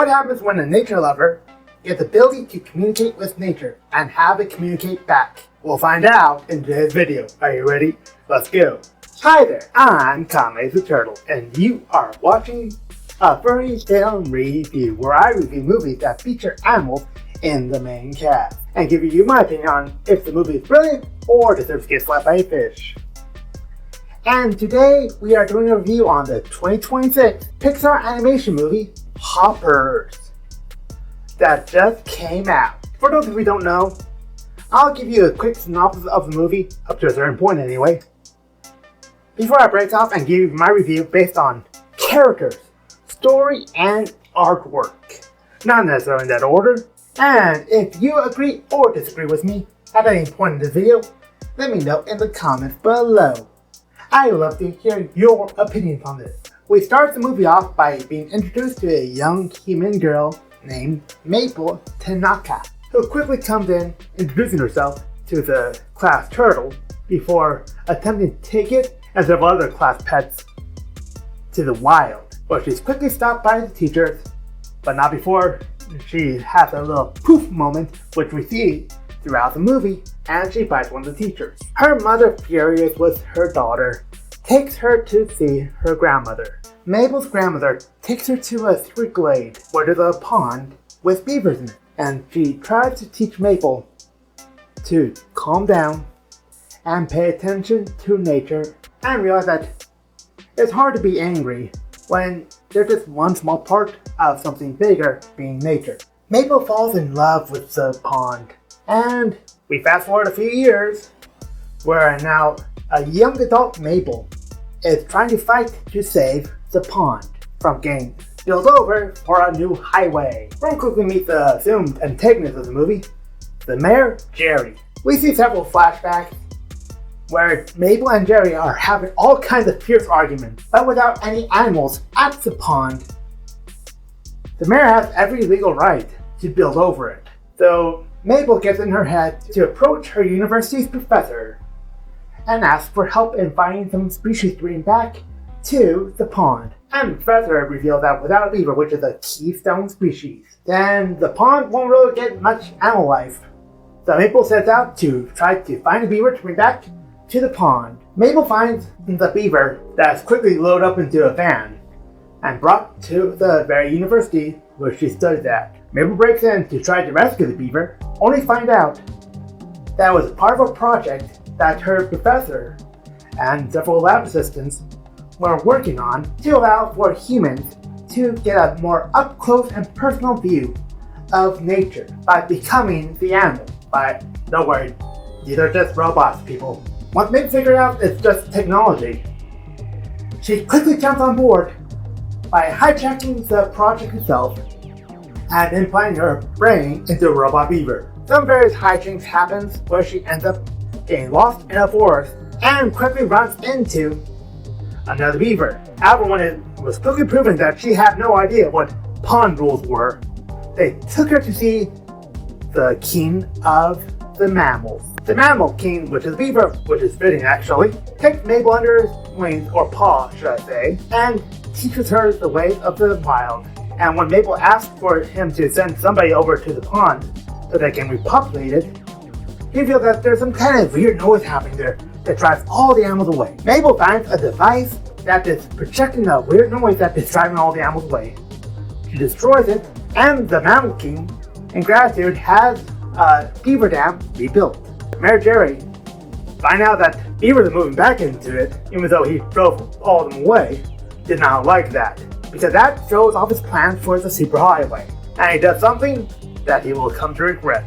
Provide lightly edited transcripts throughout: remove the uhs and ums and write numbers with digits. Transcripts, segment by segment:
happens when a nature lover gets the ability to communicate with nature and have it communicate back? We'll find out in today's video. Are you ready? Let's go. Hi there, I'm Kame the Turtle, and you are watching a furry film review where I review movies that feature animals in the main cast and give you my opinion on if the movie is brilliant or deserves to get slapped by a fish. And today we are doing a review on the 2026 Pixar animation movie Hoppers that just came out. For those of you who don't know, I'll give you a quick synopsis of the movie, up to a certain point anyway, before I break off and give you my review based on characters, story, and artwork. Not necessarily in that order. And if you agree or disagree with me at any point in this video, let me know in the comments below. I would love to hear your opinions on this. We start the movie off by being introduced to a young human girl named Mable Tanaka, who quickly comes in introducing herself to the class turtle before attempting to take it and several other class pets to the wild, where she's quickly stopped by the teachers, but not before she has a little poof moment, which we see throughout the movie, and she bites one of the teachers. Her mother, furious with her daughter, takes her to see her grandmother. Mabel's grandmother takes her to a street glade where there's a pond with beavers in it, and she tries to teach Mabel to calm down and pay attention to nature and realize that it's hard to be angry when there's just one small part of something bigger being nature. Mabel falls in love with the pond, and we fast forward a few years where now a young adult Mabel is trying to fight to save the pond from getting spilled over for a new highway. We'll quickly meet the assumed antagonist of the movie, the mayor, Jerry. We see several flashbacks where Mabel and Jerry are having all kinds of fierce arguments, but without any animals at the pond. The mayor has every legal right to build over it, so Mabel gets in her head to approach her university's professor and ask for help in finding some species to bring back to the pond. And the professor revealed that without a beaver, which is a keystone species, then the pond won't really get much animal life. So Mabel sets out to try to find a beaver to bring back to the pond. Mabel finds the beaver that's quickly loaded up into a van and brought to the very university where she studies at. Mabel breaks in to try to rescue the beaver, only to find out that it was part of a project that her professor and several lab assistants were working on to allow for humans to get a more up-close and personal view of nature by becoming the animal. But don't worry, these are just robots, people. Once Mabel figured out it's just technology, she quickly jumps on board by hijacking the project itself and implanting her brain into a robot beaver. Some various hijinks happens where she ends up getting lost in a forest and quickly runs into another beaver. However, when it was quickly proven that she had no idea what pond rules were, they took her to see the king of the mammals. The mammal king, which is beaver, which is fitting actually, takes Mabel under his wings, or paw should I say, and teaches her the ways of the wild. And when Mabel asks for him to send somebody over to the pond so they can repopulate it, he feels that there's some kind of weird noise happening there that drives all the animals away. Mabel finds a device that is projecting a weird noise that is driving all the animals away. She destroys it, and the mammal king, in gratitude, has a beaver dam rebuilt. Mayor Jerry find out that beavers are moving back into it, even though he drove all of them away, did not like that, because that throws off his plans for the superhighway, and he does something that he will come to regret.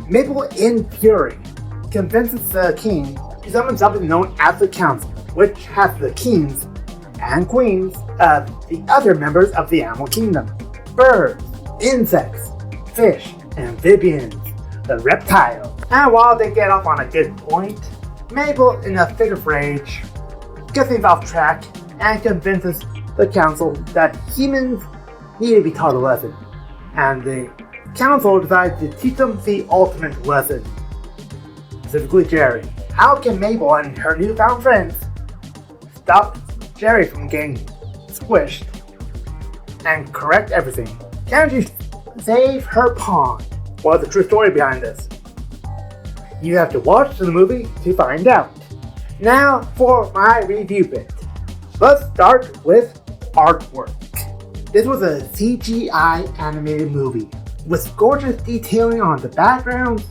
Mabel, in fury, convinces the king to summon something known as the Council, which has the kings and queens of the other members of the animal kingdom: birds, insects, fish, amphibians, the reptiles. And while they get off on a good point, Mabel, in a fit of rage, gets things off track and convinces the council that humans need to be taught a lesson. And the council decides to teach them the ultimate lesson. Specifically Jerry. How can Mabel and her newfound friends stop Jerry from getting squished and correct everything Can she save her pond? What's the true story behind this? You have to watch the movie to find out. Now for my review bit. Let's start with artwork. This was a CGI animated movie with gorgeous detailing on the backgrounds,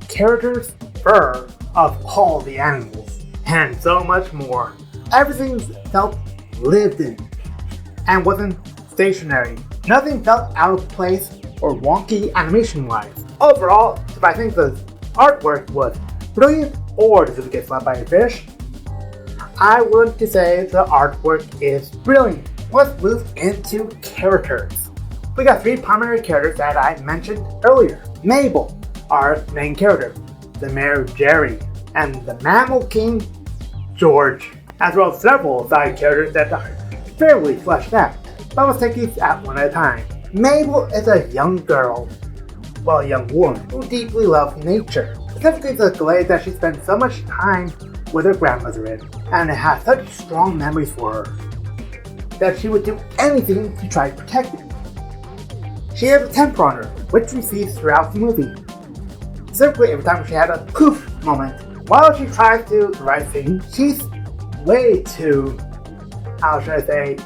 characters, fur of all the animals, and so much more. Everything felt lived in and wasn't stationary. Nothing felt out of place or wonky animation-wise. Overall, if I think the artwork was brilliant or does it get slapped by a fish, I would say the artwork is brilliant. Let's move into characters. We got three primary characters that I mentioned earlier. Mable, our main character, the Mayor Jerry, and the Mammal King George, as well as several side characters that are fairly fleshed out. But let's take these out one at a time. Mable is a young girl, well, a young woman, who deeply loves nature. Specifically the glade that she spent so much time with her grandmother in, and it has such strong memories for her that she would do anything to try to protect it. She has a temper on her, which we see throughout the movie. Specifically, every time she had a poof moment, while she tries to do the right thing, she's way too, how should I say,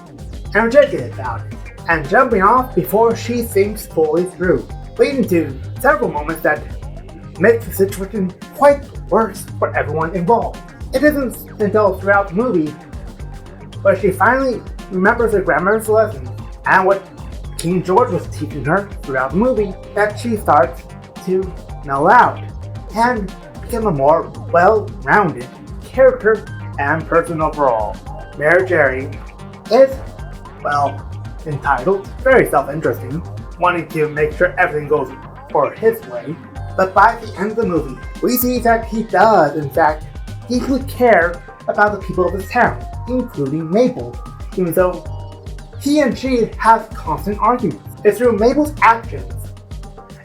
energetic about it, and jumping off before she thinks fully through, leading to several moments that make the situation quite worse for everyone involved. It isn't until throughout the movie where she finally remembers her grandmother's lesson and what King George was teaching her throughout the movie that she starts to mellow out and become a more well-rounded character and person overall. Mayor Jerry is, well, entitled, very self-interesting, wanting to make sure everything goes for his way, but by the end of the movie, we see that he does, in fact, deeply care about the people of his town, including Mable, even though he and she have constant arguments. It's through Mable's actions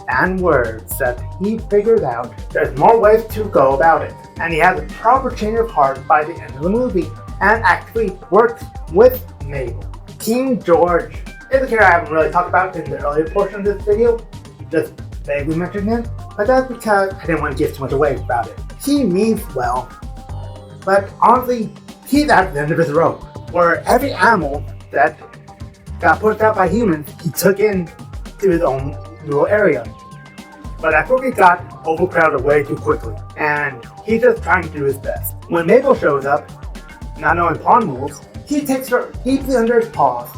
and words that he figures out there's more ways to go about it, and he has a proper change of heart by the end of the movie, and actually works with Mable. King George is a character I haven't really talked about in the earlier portion of this video, just vaguely mentioned him, but that's because I didn't want to give too much away about it. He means well, but honestly, he's at the end of his rope, where every animal that got pushed out by humans, he took in to his own little area. But that quickly got overcrowded way too quickly, and he's just trying to do his best. When Mable shows up, not knowing pond rules, he takes her deeply under his paws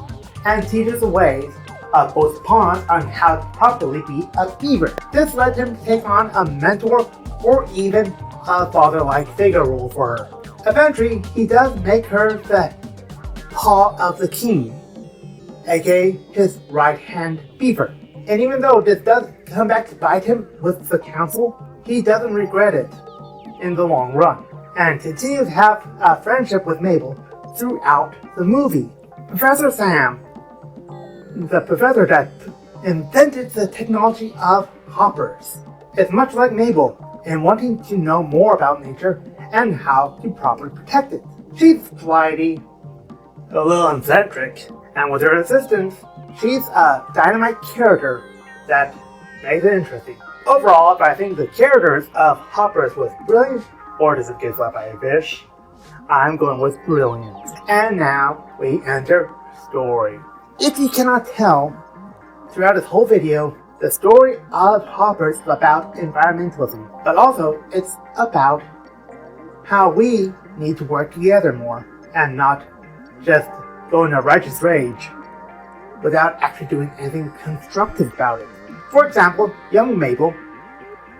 and teaches the ways of both ponds on how to properly be a beaver. This led him to take on a mentor or even a father-like figure role for her. Eventually, he does make her the paw of the king, aka his right-hand beaver. And even though this does come back to bite him with the council, he doesn't regret it in the long run, and continues to have a friendship with Mable throughout the movie. Professor Sam, the professor that invented the technology of hoppers, is much like Mable in wanting to know more about nature and how to properly protect it. She's flighty, a little eccentric, and with her assistance, she's a dynamite character that makes it interesting. Overall, if I think the characters of Hoppers was brilliant, or does it get slapped by a fish, I'm going with brilliant. And now we enter story. If you cannot tell, throughout this whole video, the story of Hoppers is about environmentalism, but also it's about how we need to work together more and not just go in a righteous rage without actually doing anything constructive about it. For example, young Mable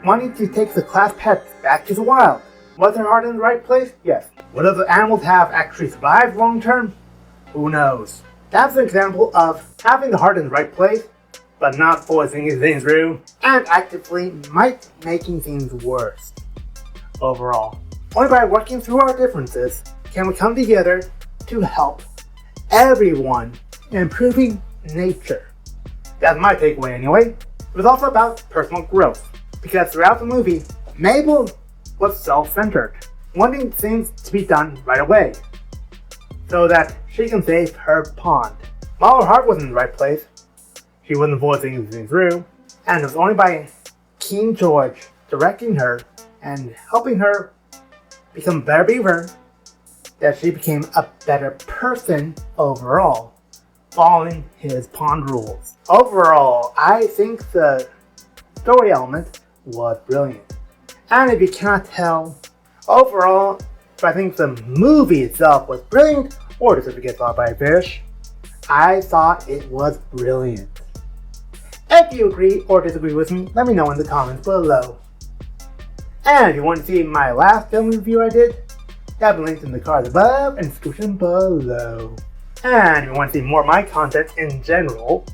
wanting to take the class pets back to the wild. Was her heart in the right place? Yes. Would other animals have actually survived long term? Who knows? That's an example of having the heart in the right place, but not fully thinking things through, and actively might making things worse. Overall, only by working through our differences can we come together to help everyone in improving nature. That's my takeaway anyway. It was also about personal growth, because throughout the movie, Mable was self-centered, wanting things to be done right away, so that she can save her pond. While her heart was in the right place, she wasn't voicing anything through, and it was only by King George directing her and helping her become a better beaver that she became a better person overall, following his pond rules. Overall, I think the story element was brilliant. And if you cannot tell, overall, I think the movie itself was brilliant, or does it get thought by a fish? I thought it was brilliant. If you agree or disagree with me, let me know in the comments below. And if you want to see my last film review I did, have the links in the cards above and description below. And if you want to see more of my content in general,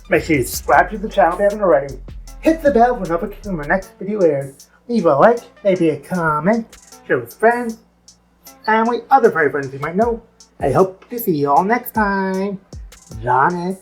make sure you subscribe to the channel if you haven't already. Hit the bell for notification when my next video airs. Leave a like, maybe a comment, share with friends, family, other furry friends you might know. I hope to see you all next time. Johnny.